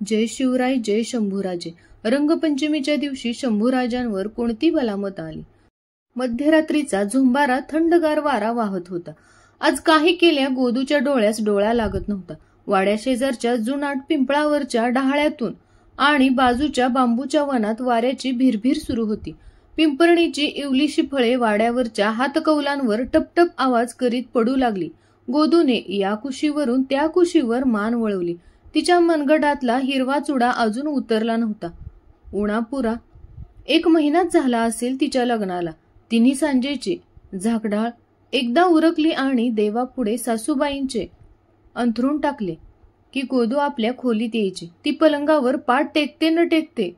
जय शिवराय, जय शंभूराजे. रंगपंचमीच्या दिवशी शंभूराजांवर कोणती बलामत आली. मध्यरात्रीचा झुंबारा थंडगार वारा वाहत होता. आज काही केल्या गोदूच्या डोळ्यास डोळा लागत नव्हता. वाड्या शेजारच्या जुनाट पिंपळावरच्या डहाळ्यातून आणि बाजूच्या बांबूच्या वनात वाऱ्याची भिरभिर सुरू होती. पिंपरणीची इवलीशी फळे वाड्यावरच्या हातकौलांवर टपटप आवाज करीत पडू लागली. गोदूने या कुशीवरून त्या कुशीवर मान वळवली. तिच्या मनगटातला हिरवा चुडा अजून उतरला नव्हता. उणापुरा 1 महिनाच झाला असेल तिच्या लग्नाला. तिन्ही सांजेची झाकडाळ एकदा उरकली आणि देवापुढे सासूबाईंचे अंथरूण टाकले की गोदू आपल्या खोलीत यायची. ती पलंगावर पाठ टेकते न टेकते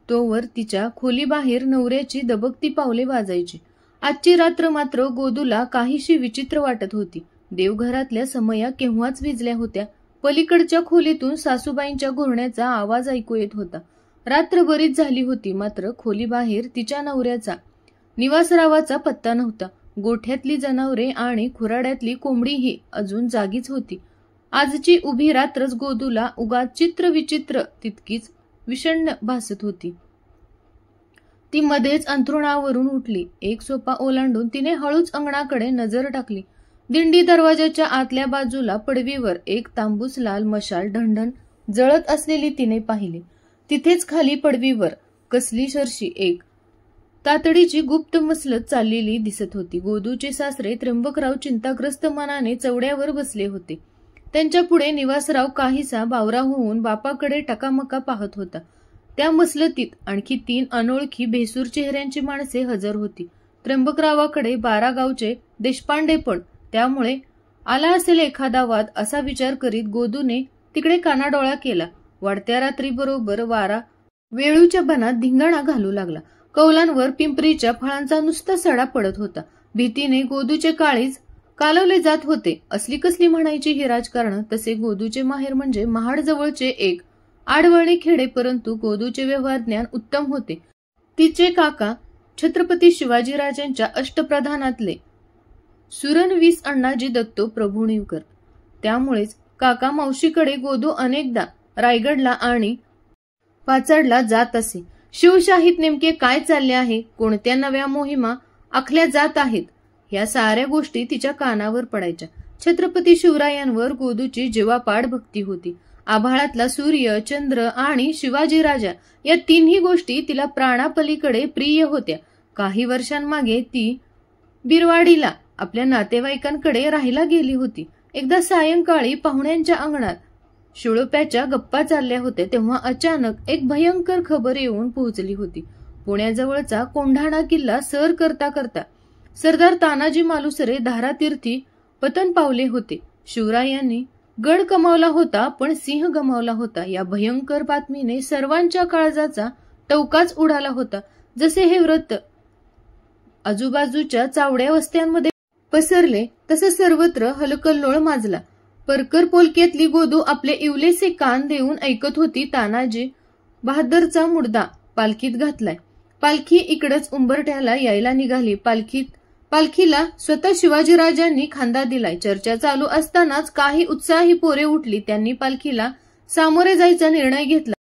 तोवर तिच्या खोलीबाहेर नवऱ्याची दबकती पावले वाजायची. आजची रात्र मात्र गोदूला काहीशी विचित्र वाटत होती. देवघरातल्या समया केव्हाच विजल्या होत्या. पलीकडच्या खोलीतून सासूबाईंच्या घोरण्याचा आवाज ऐकू येत होता. रात्र बरीच झाली होती, मात्र खोलीबाहेर तिच्या नवऱ्याचा निवासरावाचा पत्ता नव्हता. गोठ्यातली जनावरे आणि खुराड्यातली कोंबडीही अजून जागीच होती. आजची उभी रात्रच गोदूला उगाच चित्रविचित्र तितकीच विषण्ण भासत होती. ती मध्येच अंथरुणावरून उठली. एक सोपा ओलांडून तिने हळूच अंगणाकडे नजर टाकली. दिंडी दरवाजाच्या आतल्या बाजूला पडवीवर एक तांबूस लाल मशाल ढणढण जळत असलेली तिने पाहिली. तिथेच खाली पडवीवर कसली शरशी एक तातडीची गुप्त मसलत चाललेली दिसत होती. गोदूचे सासरे त्र्यंबकराव चिंताग्रस्त मनाने चवड्यावर बसले होते. त्यांच्या पुढे निवासराव काहीसा बावरा होऊन बापाकडे टकामका पाहत होता. त्या मसलतीत आणखी 3 अनोळखी भेसूर चेहऱ्यांची माणसे हजर होती. त्र्यंबकरावाकडे 12 गावचे देशपांडे पण, त्यामुळे आला असेल एखादा वाद असा विचार करीत गोदूने तिकडे कानाडोळा केला. वाढत्या रात्री बरोबर वारा वेळूच्या बनात धिंगाणा घालू लागला. कौलांवर पिंपरीच्या फळांचा नुसता सडा पडत होता. भीतीने गोदूचे काळीज कालवले जात होते. असली कसली म्हणायची ही राजकारण. तसे गोदूचे माहेर म्हणजे महाडजवळचे एक आडवळणी खेडे, परंतु गोदूचे व्यवहार ज्ञान उत्तम होते. तिचे काका छत्रपती शिवाजीराजांच्या अष्टप्रधानातले सुरणवीस अण्णाजी दत्तो प्रभुणीवकर. त्यामुळेच काका मावशीकडे गोदू अनेकदा रायगडला आणि पाचाडला जात असे. शिवशाहीत नेमके काय चालले आहे, कोणत्या नव्या मोहिमा आखल्या जात आहेत, या साऱ्या गोष्टी तिच्या कानावर पडायच्या. छत्रपती शिवरायांवर गोदूची जीवापाड भक्ती होती. आभाळातला सूर्य, चंद्र आणि शिवाजीराजा या 3ही गोष्टी तिला प्राणापलीकडे प्रिय होत्या. काही वर्षांमागे ती बिरवाडीला आपल्या नातेवाईकांकडे राहायला गेली होती. एकदा सायंकाळी पाहुण्यांच्या अंगणात शिळोप्याच्या गप्पा चालल्या होत्या, तेव्हा अचानक एक भयंकर खबर येऊन पोहोचली होती. पुण्याजवळचा कोंढाणा किल्ला सर करता करता सरदार तानाजी मालुसरे धारातीर्थी पतन पावले होते. शिवरायांनी गड कमावला होता, पण सिंह गमावला होता. या भयंकर बातमीने सर्वांच्या काळजाचा टवकाच उडाला होता. जसे हे व्रत आजूबाजूच्या चावड्या वस्त्यांमध्ये पसरले, तसं सर्वत्र हलकल्लोळ माजला. परकर पोलक्यातली गोदू आपले इवलेसे कान देऊन ऐकत होती. तानाजी बहादरचा मुडदा पालखीत घातलाय. पालखी इकडच उंबरठ्याला यायला निघाली. पालखीला स्वतः शिवाजीराजांनी खांदा दिलाय. चर्चा चालू असतानाच काही उत्साही पोरे उठली. त्यांनी पालखीला सामोरे जायचा निर्णय घेतला.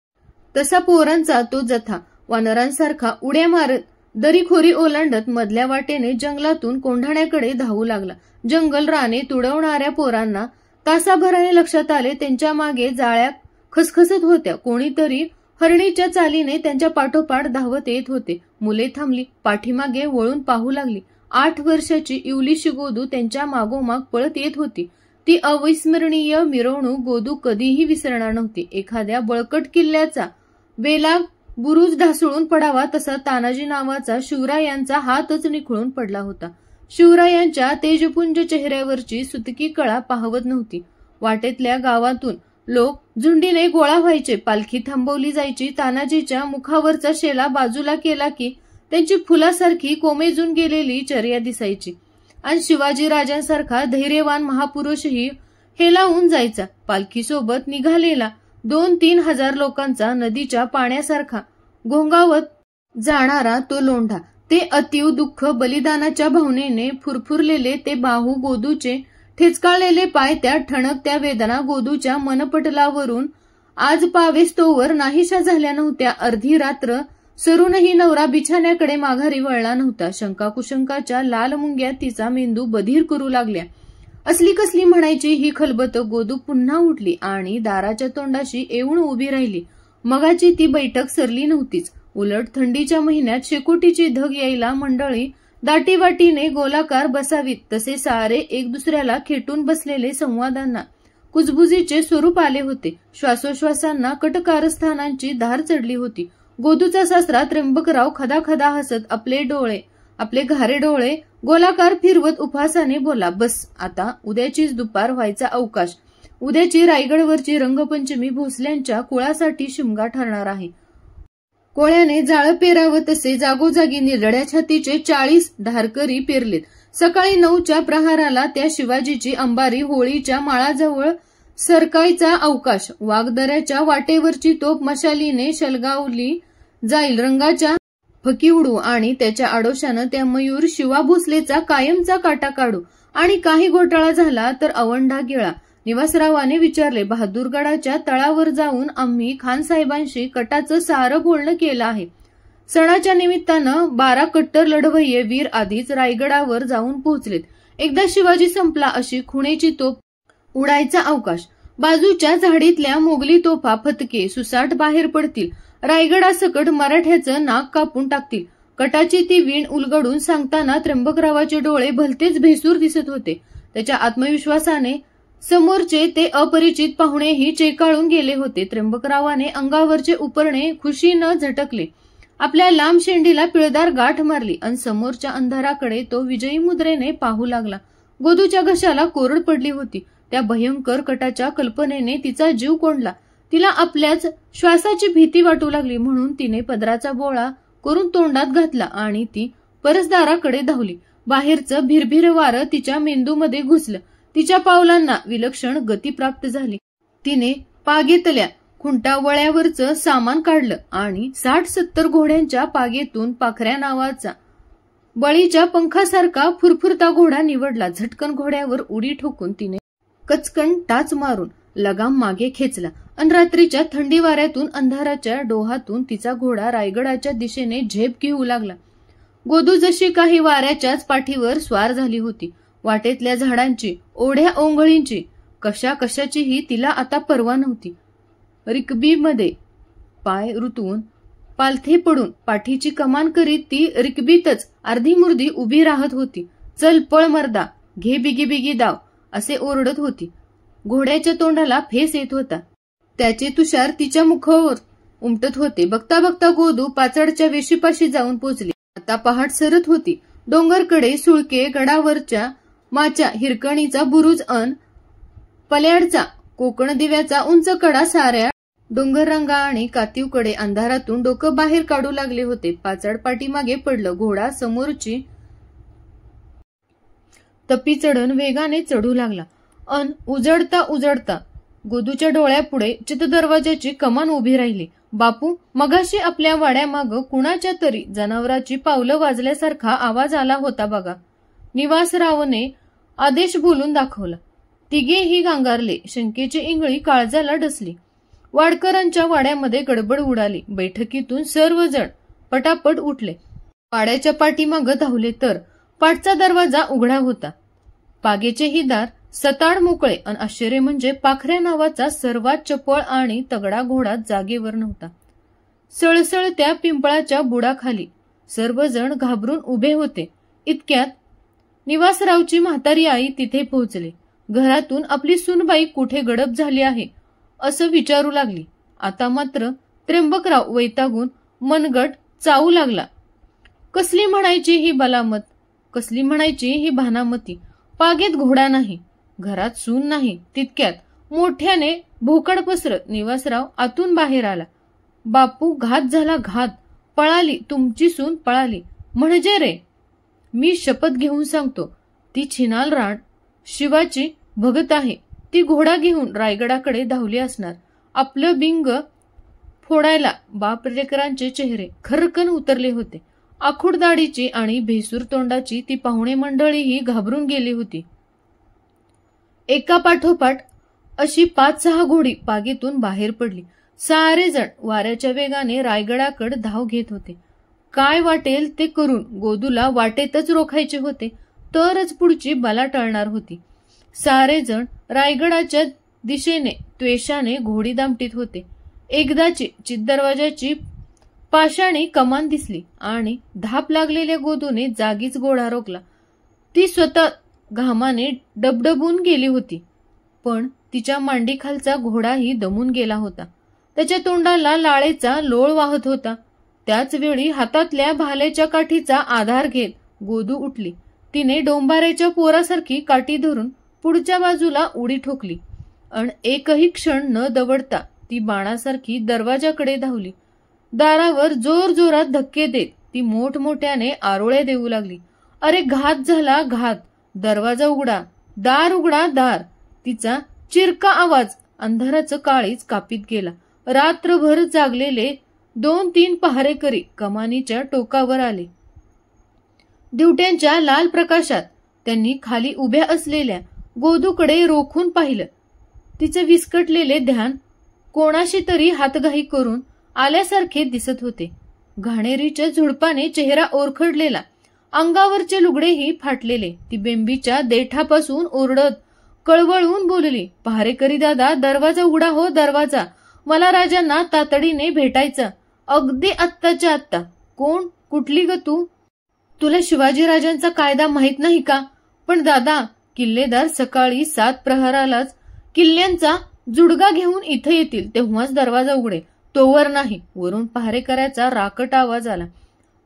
तसा पोरांचा तो जथा वानरांसारखा उड्या मारत दरीखोरी ओलांडत मधल्या वाटेने जंगलातून कोंढाण्याकडे धावू लागला. जंगल राने तुडवणाऱ्या पोरांना तासाभराने लक्षात आले. त्यांच्या मागे जाळ्या खसखसत होत्या. कोणीतरी हरणीच्या चालीने त्यांच्या पाठोपाठ धावत येत होते. मुले थांबली, पाठीमागे वळून पाहू लागली. 8 वर्षाची इवलीशी गोदू त्यांच्या मागोमाग पळत येत होती. ती अविस्मरणीय मिरवणूक गोदू कधीही विसरणार नव्हती. एखाद्या बळकट किल्ल्याचा बेलाग बुरुज ढासळून पडावा तसा तानाजी नावाचा शिवरायांचा हातच निखळून पडला होता. शिवरायांच्या तेजपुंज चेहऱ्यावरची सुतकी कळा पाहवत नव्हती. वाटेतल्या गावातून लोक झुंडीने गोळा व्हायचे. पालखी थांबवली जायची. तानाजीच्या मुखावरचा शेला बाजूला केला की त्यांची फुलासारखी कोमेजून गेलेली चर्या दिसायची आणि शिवाजीराजांसारखा धैर्यवान महापुरुषही हेलावून जायचा. पालखीसोबत निघालेला 2-3 हजार लोकांचा नदीच्या पाण्यासारखा घोंगावत जाणारा तो लोंढा, ते अतीव दुःख, बलिदानाच्या भावनेने फुरफुरलेले ते बाहू, गोदूचे ठेचकाळलेले पाय, त्या ठणकत्या वेदना गोदूच्या मनपटलावरून आज पावेस्तोवर नाहीशा झाल्या नव्हत्या. अर्धी रात्र सरूनही नवरा बिछाण्याकडे माघारी वळला नव्हता. शंकाकुशंकाच्या लाल मुंग्यात तिचा मेंदू बधीर करू लागल्या. असली कसली म्हणायची ही खलबत. गोदू पुन्हा उठली आणि दाराच्या तोंडाशी येऊन उभी राहिली. मगाची ती बैठक सरली नव्हतीच. उलट थंडीच्या महिन्यात शेकोटीची धग यायला मंडळी दाटीवाटीने गोलाकार बसावीत तसे सारे एक दुसऱ्याला खेटून बसलेले संवादांना कुजबुजीचे स्वरूप आले होते. श्वासोश्वासांना कटकारस्थानांची धार चढली होती. गोदूचा सासरा त्र्यंबकराव खदाखदा हसत आपले घारे डोळे गोलाकार फिरवत उपहासाने बोला, बस आता उद्याचीच दुपार व्हायचा अवकाश. उद्याची रायगडवरची रंगपंचमी भोसल्यांच्या कुळासाठी शिमगा ठरणार आहे. कोळ्याने जाळं पेरावं तसे जागोजागी निरड्या छातीचे 40 धारकरी पेरलेत. सकाळी 9च्या प्रहाराला त्या शिवाजीची अंबारी होळीच्या माळाजवळ सरकायचा अवकाश. वाघदऱ्याच्या वाटेवरची तोप मशालीने शलगावली जाईल. रंगाच्या फकी उडू आणि त्याच्या आडोशानं त्या मयूर शिवा भोसलेचा कायमचा काटा काढू. आणि काही घोटाळा झाला तर अवंढा गिळा. निवासरावाने विचारले, बहादूरगडाच्या तळावर जाऊन आम्ही खानसाहेबांशी कटाचं सारं बोलणं केलं आहे. सणाच्या निमित्तानं 12 कट्टर लढवय्ये वीर आधीच रायगडावर जाऊन पोहोचलेत. एकदा शिवाजी संपला अशी खुणेची तोप उडायचा अवकाश. बाजूच्या झाडीतल्या मोगली तोफा फतके सुसाट बाहेर पडतील. रायगडासकट मराठ्याचं नाक कापून टाकतील. कटाची ती वीण उलगडून सांगताना त्र्यंबकरावाचे डोळे भलतेच भेसूर दिसत होते. त्याच्या आत्मविश्वासाने समोरचे ते अपरिचित पाहुणेही चेकाळून गेले होते. त्र्यंबकरावाने अंगावरचे उपरणे खुशीनं झटकले. आपल्या लांब शेंडीला पिळदार गाठ मारली आणि समोरच्या अंधाराकडे तो विजयी मुद्रेने पाहू लागला. गोदूच्या घशाला कोरड पडली होती. त्या भयंकर कटाच्या कल्पनेने तिचा जीव कोंडला. तिला आपल्याच श्वासाची भीती वाटू लागली. म्हणून तिने पदराचा बोळा करून तोंडात घातला आणि ती परसदाराकडे धावली. बाहेरचं भिरभिर वारं तिच्या मेंदूमध्ये घुसलं. तिच्या पावलांना विलक्षण गती प्राप्त झाली. तिने पागेतल्या खुंटावळ्यावरचं सामान काढलं आणि 60-70 घोड्यांच्या पागेतून पाखऱ्या नावाचा बळीच्या पंखासारखा फुरफुरता घोडा निवडला. झटकन घोड्यावर उडी ठोकून तिने कचकन टाच मारून लगाम मागे खेचला आणि रात्रीच्या थंडी वाऱ्यातून अंधाराच्या डोहातून तिचा घोडा रायगडाच्या दिशेने झेप घेऊ लागला. गोदू जशी काही वाऱ्याच्याच पाठीवर स्वार झाली होती. वाटेतल्या झाडांची, ओढ्या ओंगळींची, कशाचीही तिला आता पर्वा नव्हती. रिकबीमध्ये पाय रुतवून पालथे पडून पाठीची कमान करीत ती रिकबीतच अर्धीमुर्दी उभी राहत होती. चल पळ मर्दा, घे बिगी बिगी दाव असे ओरडत होती. घोड्याच्या तोंडाला फेस येत होता. त्याचे तुषार तिच्या मुखावर उमटत होते. बघता बघता गोदू पाचडच्या वेशीपाशी जाऊन पोचली. आता पहाट सरत होती. डोंगरकडे सुळके, गडावरच्या माच्या हिरकणीचा बुरुज अन पल्याडचा कोकण दिव्याचा उंच कडा साऱ्या डोंगररांगा आणि कातीवकडे अंधारातून डोकं बाहेर काढू लागले होते. पाचड पाठीमागे पडलं. घोडा समोरची तपी चढण वेगाने चढू लागला. अन उजडता गोदूच्या डोळ्यापुढे चितदरवाजाची कमान उभी राहिली. बापू, मगाशी आपल्या वाड्यामाग कुणाच्या तरी जनावराची पावलं वाजल्यासारखा आवाज आला होता बघा. निवासरावने आदेश बोलून दाखवला. तिघेही गांगारले. शंकेची इंगळी काळजाला डसली. वाडकरांच्या वाड्यामध्ये गडबड उडाली. बैठकीतून सर्वजण पटापट उठले. वाड्याच्या पाठीमागं धावले तर पाठचा दरवाजा उघडा होता. पागेचेही दार सताड मोकळे आणि आश्चर्य म्हणजे पाखऱ्या नावाचा सर्वात चपळ आणि तगडा घोडा जागेवर नव्हता. सळसळत्या पिंपळाच्या बुडाखाली सर्वजण घाबरून उभे होते. इतक्यात निवासरावची म्हातारी आई तिथे पोहोचले. घरातून आपली सूनबाई कुठे गडप झाली आहे असं विचारू लागली. आता मात्र त्र्यंबकराव वैतागून मनगट चावू लागला. कसली म्हणायची ही बलामत, कसली म्हणायची ही भानामती. पागेत घोडा नाही, घरात सून नाही. तितक्यात मोठ्याने भोकड पसरत निवासराव आतून बाहेर आला. बापू, घात झाला घात. पळाली, तुमची सून पळाली. म्हणजे रे, मी शपथ घेऊन सांगतो, ती छिनाल राण शिवाची भगत आहे. ती घोडा घेऊन रायगडाकडे धावली असणार. आपलं बिंग फोडायला. बाप लेकरांचे चेहरे खरकन उतरले होते. आखूड दाढीची आणि भेसूर तोंडाची ती पाहुणे मंडळीही घाबरून गेली होती. एका पाठोपाठ अशी 5-6 घोडी पागेतून बाहेर पडली. सारेजण वाऱ्याच्या वेगाने रायगडाकडे धाव घेत होते. काय वाटेल ते करून गोदूला वाटेतच रोखायचे होते, तरच पुढची बला टळणार होती. सारेजण रायगडाच्या दिशेने त्वेषाने घोडी दामटीत होते. एकदाची चितदरवाजाची पाषाणी कमान दिसली आणि धाप लागलेल्या गोदूने जागीच घोडा रोखला. ती स्वतः घामाने डबडबून गेली होती, पण तिच्या मांडीखालचा घोडाही दमून गेला होता. त्याच्या तोंडाला लाळेचा लोळ वाहत होता. त्याच वेळी हातातल्या भाल्याच्या काठीचा आधार घेत गोदू उठली. तिने डोंबाऱ्याच्या पोरासारखी काठी धरून पुढच्या बाजूला उडी ठोकली आणि एकही क्षण न दवडता ती बाणासारखी दरवाजाकडे धावली. दारावर जोर जोरात धक्के देत ती मोठमोठ्याने आरोळ्या देऊ लागली. अरे घात झाला घात, दरवाजा उघडा, दार उघडा दार. तिचा चिरका आवाज अंधाराचं काळीच कापीत गेला. रात्रभर जागलेले 2-3 पहारेकरी कमानीच्या टोकावर आले. दिवट्यांच्या लाल प्रकाशात त्यांनी खाली उभ्या असलेल्या गोदूकडे रोखून पाहिलं. तिचे विस्कटलेले ध्यान कोणाशी तरी हातघाई करून आल्यासारखे दिसत होते. घाणेरीच्या झुडपाने चेहरा ओरखडलेला, अंगावरचे लुगडेही फाटलेले. ती बेंबीच्या देठापासून ओरडत कळवळून बोलली, पहारेकरी दादा, दरवाजा उघडा हो, दरवाजा. मला राजांना तातडीने भेटायचं, अगदी आत्ताच्या आत्ता. कोण, कुठली ग तू? तुला शिवाजीराजांचा कायदा माहित नाही का? पण दादा, किल्लेदार सकाळी 7 प्रहरालाच किल्ल्यांचा जुडगा घेऊन इथे येतील, तेव्हाच दरवाजा उघडेल, तोवर नाही. वरून पहारेकऱ्याचा राकट आवाज आला.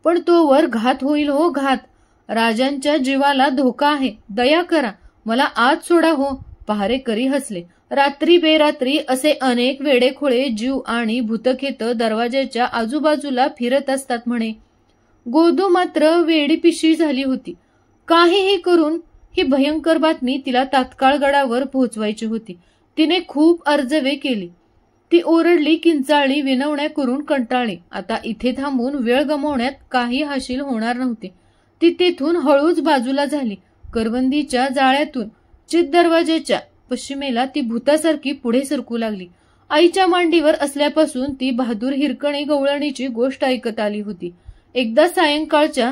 पण तोवर घात होईल हो, घात. राजांच्या जीवाला धोका आहे, दया करा, मला आत सोडा हो. पहारेकरी हसले. रात्री बेरात्री असे अनेक वेडेखोळे जीव आणि भूतखेत दरवाजाच्या आजूबाजूला फिरत असतात म्हणे. गोदू मात्र वेडीपिशी झाली होती. काहीही करून ही भयंकर बातमी तिला तात्काळ गडावर पोहोचवायची होती. तिने खूप अर्जवे केली. ती ओरडली, किंचाळली, विनवण्या करून कंटाळली. आता इथे थांबून वेळ गमावण्यात काही हाशील होणार नव्हते. ती तेथून हळूच बाजूला झाली. करवंदीच्या जाळ्यातून चित दरवाजाच्या पश्चिमेला ती भूतासारखी पुढे सरकू लागली. आईच्या मांडीवर असल्यापासून ती बहादूर हिरकणी गवळणीची गोष्ट ऐकत आली होती. एकदा सायंकाळच्या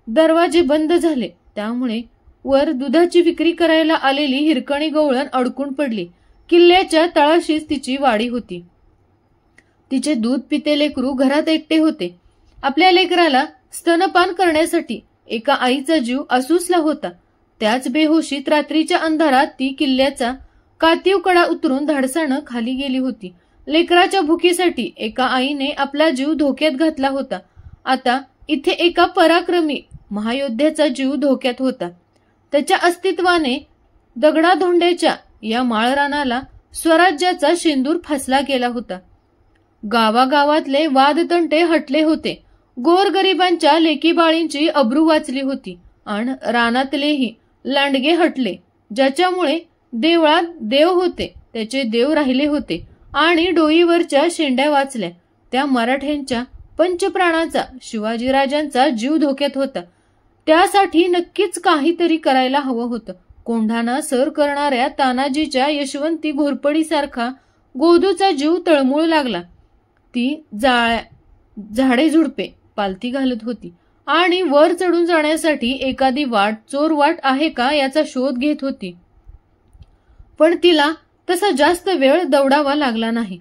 दरवाजे बंद झाले, त्यामुळे वर दुधाची विक्री करायला आलेली हिरकणी गवळण अडकून पडली. किल्ल्याच्या तळाशीच तिची वाडी होती. तिचे दूध पिते लेकरू घरात एकटे होते. आपल्या लेकराला स्तनपान करण्यासाठी एका आईचा जीव आसूसला होता. त्याच बेहोशीत रात्रीच्या अंधारात ती किल्ल्याचा कातीव कडा उतरून धाडसानं खाली गेली होती. लेकराच्या भुकीसाठी एका आईने आपला जीव धोक्यात घातला होता. आता इथे एका पराक्रमी महायोद्ध्याचा जीव धोक्यात होता. त्याच्या अस्तित्वाने दगडाधोंड्याच्या या माळरानाला स्वराज्याचा शेंदूर फासला गेला होता. गावागावातले वादतंटे हटले होते. गोरगरिबांच्या लेकीबाळींची अब्रू वाचली होती आणि रानातलेही लांडगे हटले. ज्याच्यामुळे देवळात देव होते त्याचे देव राहिले होते आणि डोईवरच्या शेंड्या वाचल्या. त्या मराठ्यांच्या पंचप्राणाचा, शिवाजीराजांचा जीव धोक्यात होता. त्यासाठी नक्कीच काहीतरी करायला हवं होतं. कोंढाणा सर करणाऱ्या तानाजीच्या यशवंती घोरपडीसारखा गोदूचा जीव तळमळू लागला. ती झाडे झुडपे पालथी घालत होती आणि वर चढून जाण्यासाठी एखादी वाट, चोर वाट आहे का याचा शोध घेत होती. पण तिला तसा जास्त वेळ दौडावा लागला नाही.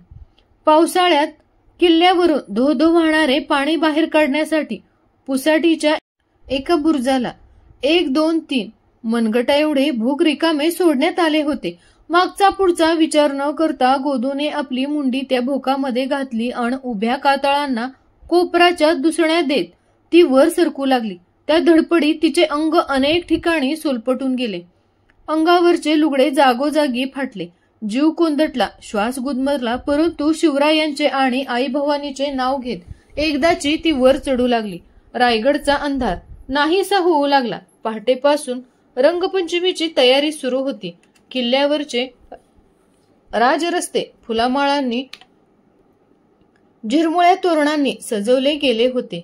पावसाळ्यात किल्ल्यावरून धो धो वाहणारे पाणी बाहेर काढण्यासाठी पुसाटीच्या एका बुरुजाला 1, 2, 3 मनगटा एवढे भूक रिकामे सोडण्यात आले होते. मागचा पुढचा विचार न करता गोदूने आपली मुंडी त्या भोकामध्ये घातली आणि उभ्या कातळांना कोपराच्या दुसण्या देत ती वर सरकू लागली. त्या धडपडीत तिचे अंग अनेक ठिकाणी सोलपटून गेले. अंगावरचे लुगडे जागोजागी फाटले. जीव कोंदटला, श्वास गुदमरला, परंतु शिवरायांचे आणि आई भवानीचे नाव घेत एकदाची ती वर चढू लागली. रायगडचा अंधार नाहीसा होऊ लागला. पहाटेपासून रंगपंचमीची तयारी सुरू होती. किल्ल्यावरचे राजरस्ते फुलामाळांनी, झिरमुळ्या तोरणांनी सजवले गेले होते.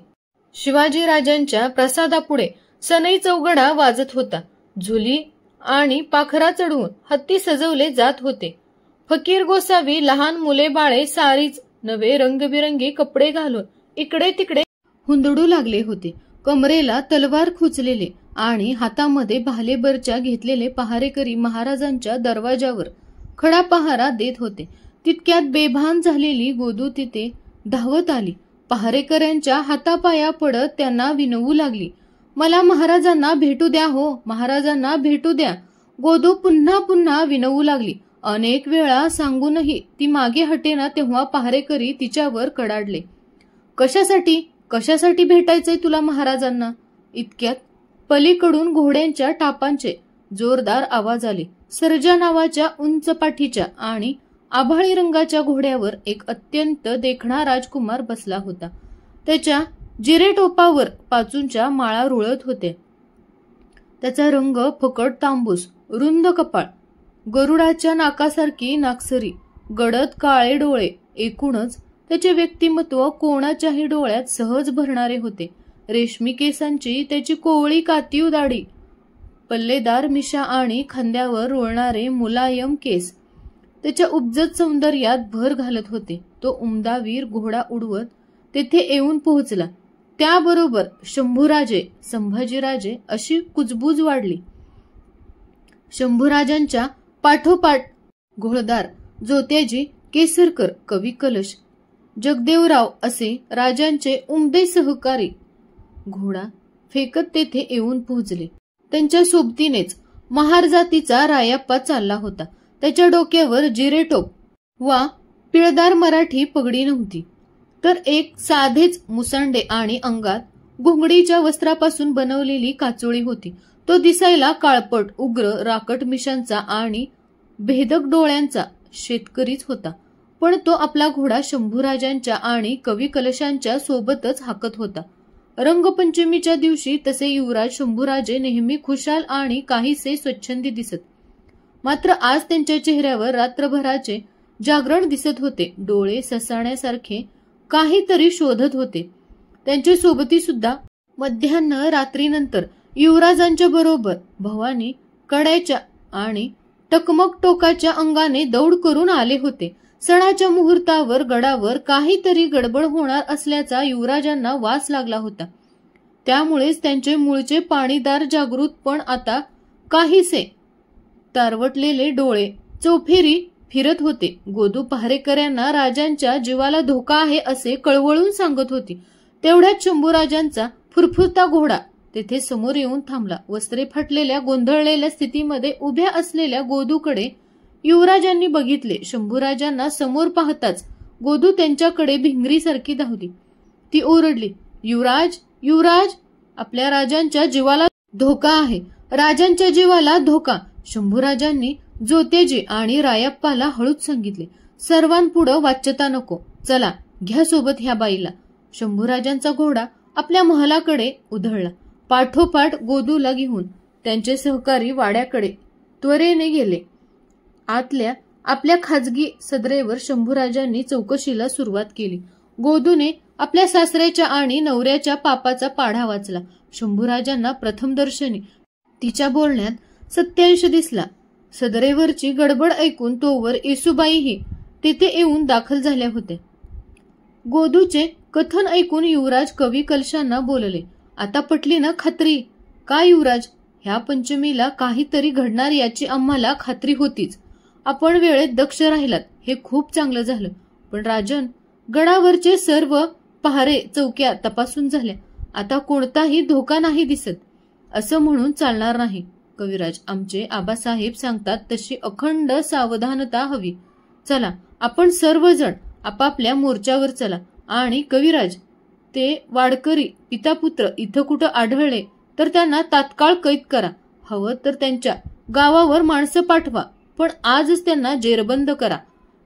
शिवाजीराजांच्या प्रासादापुढे सनई चौघडा वाजत होता. झुली आणि पाखरा चढवून हत्ती सजवले जात होते. फकीर गोसावी लहान मुले बाळे सारीच नवे रंगबिरंगी कपडे घालून इकडे तिकडे हुंदडू लागले होते. कमरेला तलवार खुचलेले आणि हातामध्ये भालेबरच्या घेतलेले पहारेकरी महाराजांच्या दरवाजावर खडा पहारा देत होते. तितक्यात बेभान झालेली गोदू तिथे धावत आली. पहारेकऱ्यांच्या हातापाया पडत त्यांना विनवू लागली. मला महाराजांना भेटू द्या हो, महाराजांना भेटू द्या. गोदू पुन्हा पुन्हा विनवू लागली. अनेक वेळा सांगूनही ती मागे हटेना तेव्हा पहारेकरी तिच्यावर कडाडले. कशासाठी कशासाठी भेटायचंय तुला महाराजांना? इतक्यात पलीकडून घोड्यांच्या टापांचे जोरदार आवाज आले. सर्जा नावाच्या उंच पाठीच्या आणि आभाळी रंगाच्या घोड्यावर एक अत्यंत देखणा राजकुमार बसला होता. त्याच्या जिरेटोपावर पाचूंच्या माळा रुळत होत्या. त्याचा रंग फकट तांबूस, रुंद कपाळ, गरुडाच्या नाकासारखी नाकसरी, गडद काळे डोळे, एकूणच त्याचे व्यक्तिमत्व कोणाच्याही डोळ्यात सहज भरणारे होते. रेशमी केसांची त्याची कोवळी कातीव दाढी, पल्लेदार मिशा आणि खांद्यावर रोळणारे मुलायम केस त्याच्या उपजत सौंदर्यात भर घालत होते. तो उमदावीर घोडा उडवत तेथे येऊन पोहोचला. त्याबरोबर शंभूराजे, संभाजीराजे अशी कुजबूज वाढली. शंभूराजांच्या पाठोपाठ घोळदार, जोत्याजी, केसरकर, कवी कलश, जगदेवराव असे राजांचे उमदे सहकारी घोडा फेकत तेथे येऊन पोहोचले. त्यांच्या सोबतीनेच महार जातीचा रायाप्पा चालला होता. त्याच्या डोक्यावर जिरेटोप वा पिळदार मराठी पगडी नव्हती, तर एक साधेच मुसांडे आणि अंगात घोंगडीच्या वस्त्रापासून बनवलेली काचोळी होती. तो दिसायला काळपट, उग्र, राकट मिशांचा आणि भेदक डोळ्यांचा शेतकरीच होता. पण तो आपला घोडा शंभूराजांच्या आणि कवी कलशांच्या सोबतच हाकत होता. रंगपंचमीच्या दिवशी तसे युवराज शंभूराजे नेहमी खुशाल आणि काहीसे स्वच्छंदी दिसत. मात्र आज त्यांच्या चेहऱ्यावर रात्रभराचे जागरण दिसत होते. डोळे ससाण्यासारखे काहीतरी शोधत होते. त्यांच्या सोबती सुद्धा मध्यान्ह रात्रीनंतर युवराजांच्या बरोबर भवानी कड्याच्या आणि टकमक टोकाच्या अंगाने दौड करून आले होते. सणाच्या मुहूर्तावर गडावर काहीतरी गडबड होणार असल्याचा युवराजांना वास लागला होता. त्यामुळेच त्यांचे मूळचे पाणीदार जागृत पण आता काहीसे तारवटलेले डोळे चौफेरी फिरत होते. गोदू पहारेकऱ्यांना राजांच्या जीवाला धोका आहे असे कळवळून सांगत होती. तेवढ्यात शंभूराजांचा फुरफुरता घोडा तेथे समोर येऊन थांबला. वस्त्रे फाटलेल्या गोंधळलेल्या स्थितीमध्ये उभ्या असलेल्या गोदूकडे युवराजांनी बघितले. शंभूराजांना समोर पाहताच गोदू त्यांच्याकडे भिंगरीसारखी धावली. ती ओरडली, युवराज, युवराज, आपल्या राजांच्या जीवाला धोका आहे, राजांच्या जीवाला धोका. शंभूराजांनी जोतेजी आणि रायप्पाला हळूच सांगितले, सर्वांपुढं वाच्यता नको, चला घ्या सोबत ह्या बाईला. शंभूराजांचा घोडा आपल्या महालाकडे उधळला. पाठोपाठ गोदूला घेऊन त्यांचे सहकारी वाड्याकडे त्वरेने गेले. आतल्या आपल्या खाजगी सदरेवर शंभूराजांनी चौकशीला सुरुवात केली. गोदूने आपल्या सासऱ्याच्या आणि नवऱ्याच्या पापाचा पाढा वाचला. शंभूराजांना प्रथम दर्शनी तिच्या बोलण्यात सत्यांश दिसला. सदरेवरची गडबड ऐकून तोवर येसूबाईही तेथे येऊन दाखल झाल्या होत्या. गोदूचे कथन ऐकून युवराज कवी कलशांना बोलले, आता पटली ना खात्री? काय युवराज, ह्या पंचमीला काहीतरी घडणार याची आम्हाला खात्री होतीच. आपण वेळेत दक्ष राहिलात हे खूप चांगलं झालं. पण राजन, गडावरचे सर्व पहारे चौक्या तपासून झाल्या. आता कोणताही धोका नाही दिसत. असं म्हणून चालणार नाही कविराज. आमचे आबासाहेब सांगतात तशी अखंड सावधानता हवी. चला आपण सर्वजण आपापल्या मोर्चावर चला. आणि कविराज, ते वाडकरी पितापुत्र इथं कुठं आढळले तर त्यांना तात्काळ कैद करा. हवं तर त्यांच्या गावावर माणसं पाठवा, पण आजच त्यांना जेरबंद करा.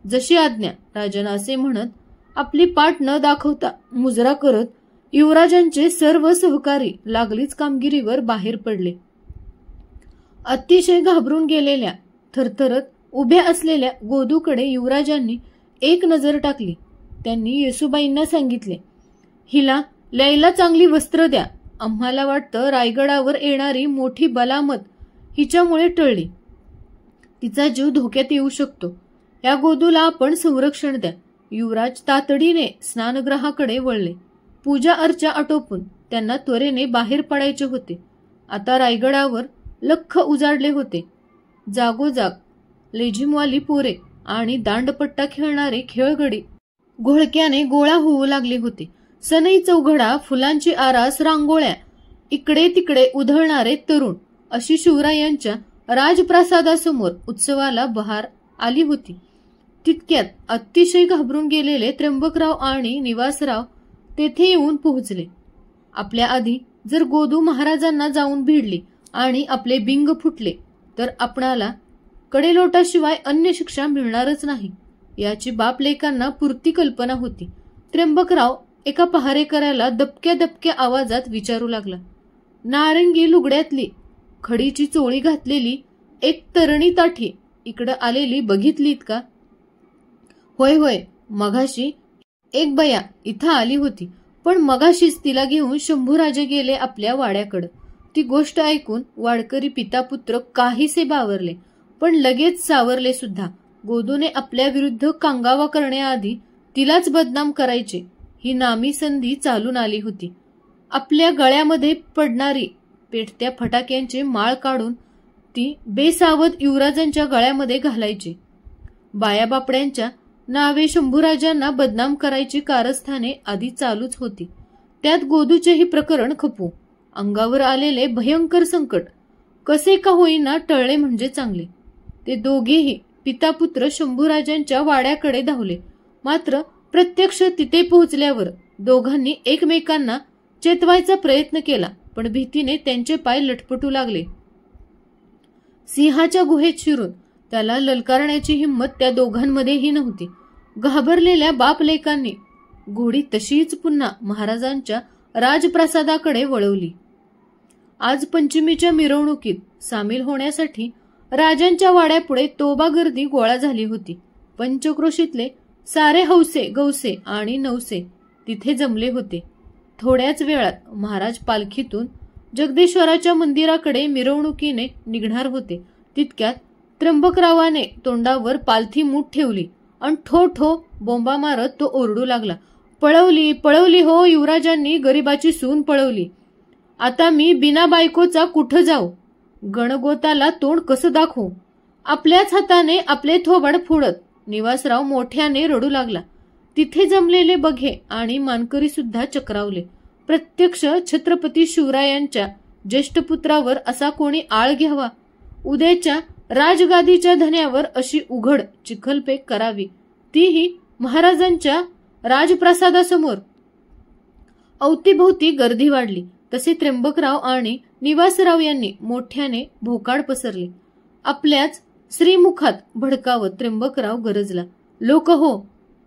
जशी आज्ञा. राजन असे म्हणत आपली पाठ न दाखवता मुजरा करत युवराजांचे सर्व सहकारी लागलीच कामगिरीवर बाहेर पडले. अतिशय घाबरून गेलेल्या, थरथरत उभ्या असलेल्या गोदूकडे युवराजांनी एक नजर टाकली. त्यांनी येसूबाईंना सांगितले, हिला लैला चांगली वस्त्र द्या. आम्हाला वाटतं रायगडावर येणारी मोठी बलामत हिच्यामुळे टळली. तिचा जीव धोक्यात येऊ शकतो. या गोदूला आपण संरक्षण द्या. युवराज तातडीने स्नानगृहाकडे वळले. पूजा अर्चा आटोपून त्यांना त्वरेने बाहेर पडायचे होते. आता रायगडावर लख्ख उजाडले होते. जागोजाग लेझिमवाली पोरे आणि दांडपट्टा खेळणारे खेळगडी घोळक्याने गोळा होऊ लागले होते. सनई चौघडा, फुलांची आरास, रांगोळ्या, इकडे तिकडे उधळणारे तरुण, अशी शिवरायांच्या राजप्रासादासमोर उत्सवाला बहार आली होती. तितक्यात अतिशय घाबरून गेलेले त्र्यंबकराव आणि निवासराव तेथे येऊन पोहोचले. आपल्या आधी जर गोदू महाराजांना जाऊन भिडली आणि आपले बिंग फुटले तर आपणाला कडेलोटाशिवाय अन्य शिक्षा मिळणारच नाही, याची बापलेकांना पुरती कल्पना होती. त्र्यंबकराव एका पहारेकऱ्याला दबक्या दबक्या आवाजात विचारू लागला. नारंगी लुगड्यातली, खडीची चोळी घातलेली एक तरणी ताठी इकडं आलेली बघितलीत का? होय होय, मघाशी एक बया इथं आली होती, पण मघाशीच तिला घेऊन शंभूराजे गेले आपल्या वाड्याकडं. ती गोष्ट ऐकून वाडकरी पितापुत्र काहीसे बावरले, पण लगेच सावरले सुद्धा. गोदूने आपल्या विरुद्ध कांगावा करण्याआधी तिलाच बदनाम करायचे ही नामी संधी चालून आली होती. आपल्या गळ्यामध्ये पडणारी पेटत्या फटाक्यांचे माळ काढून ती बेसावध युवराजांच्या गळ्यामध्ये घालायची. बायाबापड्यांच्या नावे शंभूराजांना बदनाम करायची कारस्थाने आधी चालूच होती. त्यात गोदूचेही प्रकरण खपू. अंगावर आलेले भयंकर संकट कसे का होईना टळले म्हणजे चांगले. ते दोघेही पितापुत्र शंभूराजांच्या वाड्याकडे धावले. मात्र प्रत्यक्ष तिथे पोहोचल्यावर दोघांनी एकमेकांना चेतवायचा प्रयत्न केला, पण भीतीने त्यांचे पाय लटपटू लागले. सिंहाच्या गुहेत शिरून त्याला ललकारण्याची हिंमत त्या दोघांमध्येही नव्हती. घाबरलेल्या बापलेकांनी घोडी तशीच पुन्हा महाराजांच्या राजप्रासादाकडे वळवली. आज पंचमीच्या मिरवणुकीत सामील होण्यासाठी राजांच्या वाड्यापुढे तोबा गर्दी गोळा झाली होती. पंचक्रोशीतले सारे हौसे गौसे आणि नवसे तिथे जमले होते. थोड्याच वेळात महाराज पालखीतून जगदीश्वराच्या मंदिराकडे मिरवणुकीने निघणार होते. तितक्यात त्र्यंबकरावाने तोंडावर पालथी मूठ ठेवली आणि ठो ठो बोंबा मारत तो ओरडू लागला. पळवली पळवली हो, युवराजांनी गरीबाची सून पळवली. आता मी बिना बायकोचा कुठं जाऊ? गणगोताला तोंड कसं दाखवू? आपल्याच हाताने आपले थोबाड फोडत निवासराव मोठ्याने रडू लागला. तिथे जमलेले बघे आणि मानकरी सुद्धा चक्रावले. प्रत्यक्ष छत्रपती शिवरायांच्या ज्येष्ठ पुत्रावर असा कोणी आळ घ्यावा? उद्याच्या राजगादीच्या धन्यावर अशी उघड चिखलपेक करावी, तीही महाराजांच्या राजप्रासादासमोर. अवतीभोवती गर्दी वाढली तसे त्र्यंबकराव आणि निवासराव यांनी मोठ्याने भोकाड पसरले. आपल्याच श्रीमुखात भडकावत त्र्यंबकराव गरजला. लोक हो,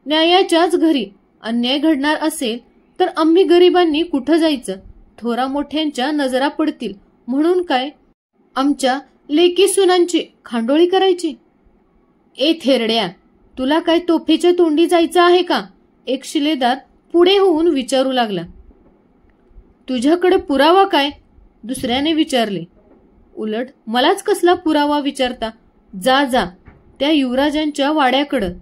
न्यायाच्याच घरी अन्याय घडणार असेल तर आम्ही गरिबांनी कुठं जायचं? थोरा मोठ्यांच्या नजरा पडतील म्हणून काय आमच्या लेकी सुनांची खांडोळी करायची? ए थेरड्या, तुला काय तोफेच्या तोंडी जायचं आहे का? एक शिलेदार पुढे होऊन विचारू लागला. तुझ्याकडे पुरावा काय? दुसऱ्याने विचारले. उलट मलाच कसला पुरावा विचारता? जा जा त्या युवराजांच्या वाड्याकडं,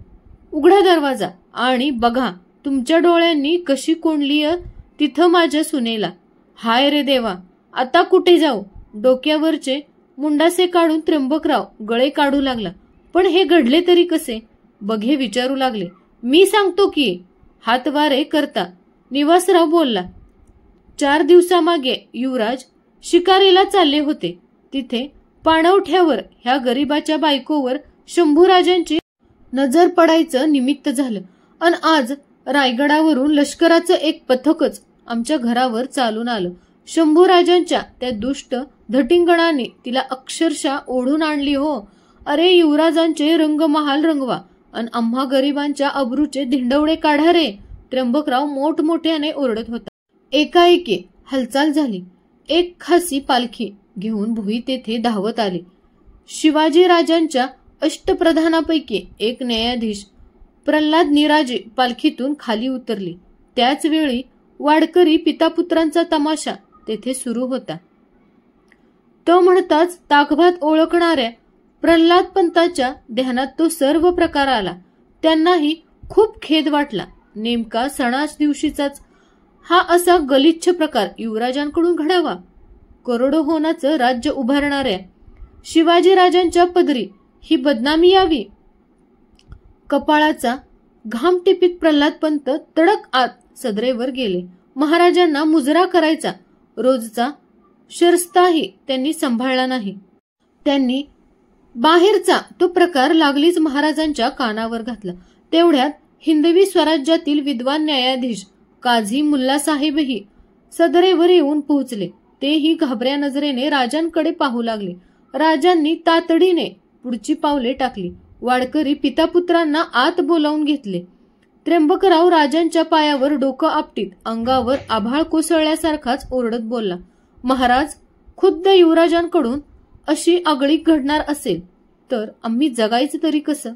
उघडा दरवाजा आणि बघा तुमच्या डोळ्यांनी कशी कोंडलीय तिथं माझ्या सुनेला. हाय रे देवा, आता कुठे जाऊ? डोक्यावरचे मुंडासे काढून त्र्यंबकराव गळे काढू लागला. पण हे घडले तरी कसे? बघे विचारू लागले. मी सांगतो की, हातवारे करता निवासराव बोलला. 4 दिवसामागे युवराज शिकारीला चालले होते. तिथे पाणवठ्यावर ह्या गरीबाच्या बायकोवर शंभूराजांची नजर पडायचं निमित्त झालं. अन आज रायगडावरून लष्कराचं एक पथकच आमच्या घरावर चालून आलं. शंभूराजांच्या त्या दुष्ट धटिंगणाने तिला अक्षरशः ओढून आणली हो. अरे युवराजांचे रंगमहाल रंगवा अन आम्हा गरिबांच्या अब्रूचे धिंडवडे काढा रे, त्र्यंबकराव मोठमोठ्याने ओरडत होता. एकाएकी हालचाल झाली. एक खासी पालखी घेऊन भुई तेथे धावत आली. शिवाजी राजांच्या अष्टप्रधानापैकी एक न्यायाधीश प्रल्हाद निराजे पालखीतून खाली उतरली. त्याच वेळी वाडकरी पितापुत्रांचा तमाशा तेथे सुरू होता. तो म्हणताच ताकभात ओळखणाऱ्या प्रल्हाद पंताच्या ध्यानात तो सर्व प्रकार आला. त्यांनाही खूप खेद वाटला. नेमका सणाच दिवशीचाच हा असा गलिच्छ प्रकार युवराजांकडून घडावा. करोडो होनाचं राज्य उभारणाऱ्या शिवाजीराजांच्या पदरी ही बदनामी यावी. कपाळाचा घाम टिपीत प्रल्हाद पंत तडक आत सदरेवर गेले. महाराजांना मुजरा करायचा रोजचा शरस्ताही त्यांनी सांभाळला नाही. त्यांनी बाहेरचा तो प्रकार लागलीच महाराजांच्या कानावर घातला. तेवढ्यात हिंदवी स्वराज्यातील विद्वान न्यायाधीश काझी मुल्लासाहेबही सदरेवर येऊन पोहोचले. तेही घाबऱ्या नजरेने राजांकडे पाहू लागले. राजांनी तातडीने पुढची पावले टाकली. वाडकरी पितापुत्रांना आत बोलावून घेतले. त्र्यंबकराव राजांच्या पायावर डोकं आपटीत अंगावर आभाळ कोसळल्यासारखाच ओरडत बोलला, महाराज, खुद्द युवराजांकडून अशी आगळीक घडणार असेल तर आम्ही जगायचं तरी कसं?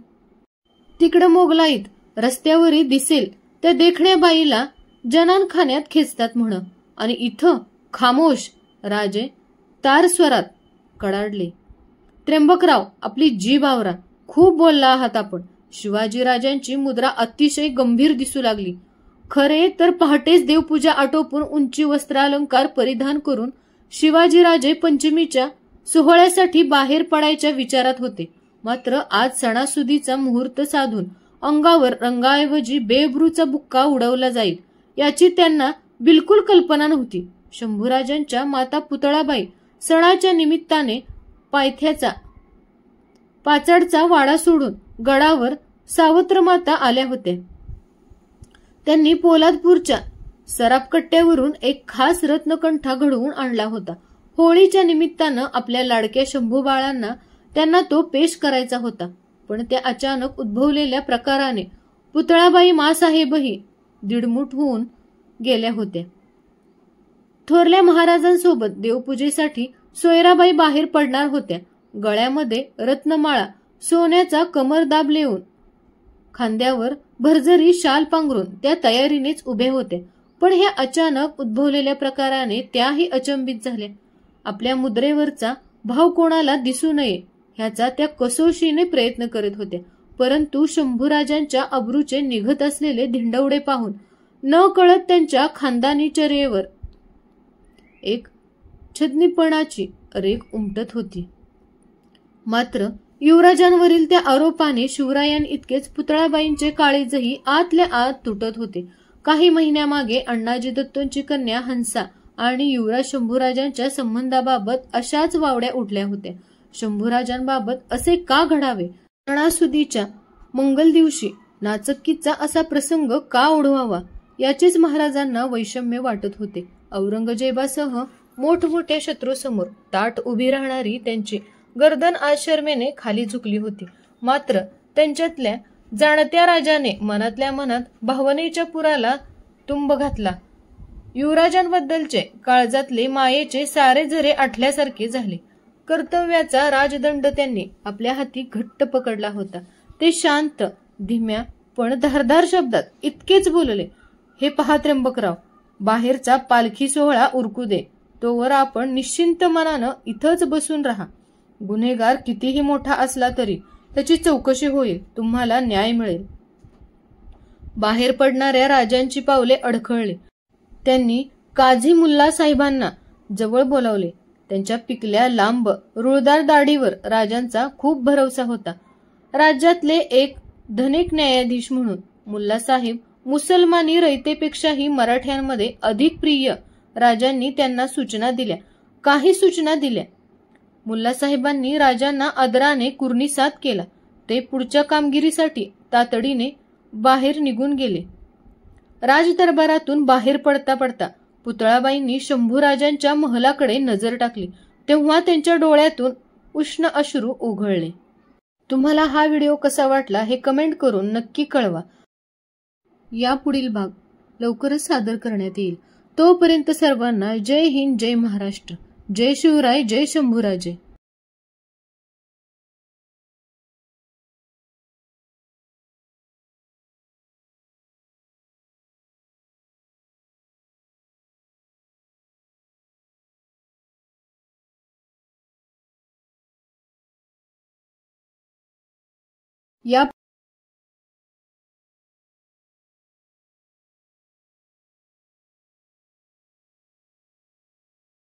तिकडं मोगलाईत रस्त्यावरी दिसेल त्या देखण्या बाईला जनानखान्यात खेचतात म्हण, आणि इथं खामोश. राजे तार स्वरात कडाडले. त्र्यंबकराव, आपली जीभ आवरा. खूप बोलला आहात आपण. शिवाजीराजांची मुद्रा अतिशय गंभीर दिसू लागली. खरे तर पहाटेच देवपूजा आटोपून उंची वस्त्रालंकार परिधान करून शिवाजीराजे पंचमीच्या सोहळ्यासाठी बाहेर पडायच्या विचारात होते. मात्र आज सणासुदीचा मुहूर्त साधून अंगावर रंगाऐवजी बेब्रूचा बुक्का उडवला जाईल याची त्यांना बिलकुल कल्पना नव्हती. शंभूराजांच्या माता पुतळाबाई सणाच्या निमित्ताने पायथ्याचा पाचाडचा वाडा सोडून गडावर सावत्र माता आल्या होत्या. त्यांनी पोलादपूरच्या सराफकट्ट्यावरून एक खास रत्नकंठा घडवून आणला होता. होळीच्या निमित्तानं आपल्या लाडक्या शंभू बाळांना त्यांना तो पेश करायचा होता. पण त्या अचानक उद्भवलेल्या प्रकाराने पुतळाबाई मासाहेबही दीडमुठ होऊन गेल्या होत्या. थोरल्या महाराजांसोबत देवपूजेसाठी सोयराबाई बाहेर पडणार होत्या. गळ्यामध्ये रत्नमाळा, सोन्याचा कमरदाब लेऊन खांद्यावर भरजरी शाल पांघरून त्या तयारीनेच उभे होते. पण ह्या अचानक उद्भवलेल्या प्रकाराने त्याही अचंबित झाल्या. आपल्या मुद्रेवरचा भाव कोणाला दिसू नये ह्याचा त्या कसोशीने प्रयत्न करत होत्या. परंतु शंभूराजांच्या अब्रूचे निघत असलेले धिंडवडे पाहून न कळत त्यांच्या खानदानी चर्येवर एक छदनीपणाची रेख उमटत होती. मात्र युवराजांवरील त्या आरोपाने शिवरायांइतकेच पुतळाबाईंचे काळीजही आतल्या आत तुटत होते. काही महिन्यामागे अण्णाजी दत्तोंची कन्या हंसा आणि युवराज शंभूराजांच्या संबंधाबाबत अशाच वावड्या उठल्या होत्या. शंभूराजांबाबत असे का घडावे? सणासुदीच्या मंगल दिवशी नाचक्कीचा असा प्रसंग का ओढवावा याचेच महाराजांना वैषम्य वाटत होते. औरंगजेबासह मोठमोठ्या शत्रूसमोर ताट उभी राहणारी त्यांची गर्दन आज शर्मेने खाली झुकली होती. मात्र त्यांच्यातल्या जाणत्या राजाने मनातल्या मनात भावनेच्या पुराला तुंब घातला. युवराजांबद्दलचे काळजातले मायेचे सारे झरे आटल्यासारखे झाले. कर्तव्याचा राजदंड त्यांनी आपल्या हाती घट्ट पकडला होता. ते शांत, धीम्या पण धारदार शब्दात इतकेच बोलले, हे पहा त्र्यंबकराव, बाहेरचा पालखी सोहळा उरकू दे. तोवर आपण निश्चिंत मनानं इथंच बसून राहा. गुन्हेगार कितीही मोठा असला तरी त्याची चौकशी होईल, तुम्हाला न्याय मिळेल. बाहेर पडणाऱ्या राजांची पावले अडखळली. त्यांनी काझी मुल्ला साहेबांना जवळ बोलावले. त्यांच्या पिकल्या लांब रुळदार दाढीवर राजांचा खूप भरवसा होता. राज्यातले एक धनिक न्यायाधीश म्हणून मुल्लासाहेब मुसलमानी रयतेपेक्षाही मराठ्यांमध्ये अधिक प्रिय. राजांनी त्यांना सूचना दिल्या, काही सूचना दिल्या. मुल्लासाहेबांनी राजांना आदराने कुर्निसात केला. ते पुढच्या कामगिरीसाठी तातडीने बाहेर निघून गेले. राजदरबारातून बाहेर पडता पडता पुतळाबाईंनी शंभूराजांच्या महलाकडे नजर टाकली. तेव्हा त्यांच्या डोळ्यातून उष्ण अश्रू ओघळले. तुम्हाला हा व्हिडिओ कसा वाटला हे कमेंट करून नक्की कळवा. यापुढील भाग लवकरच सादर करण्यात येईल. तोपर्यंत सर्वांना जय हिंद, जय महाराष्ट्र, जय शिवराय, जय शंभूराजे. या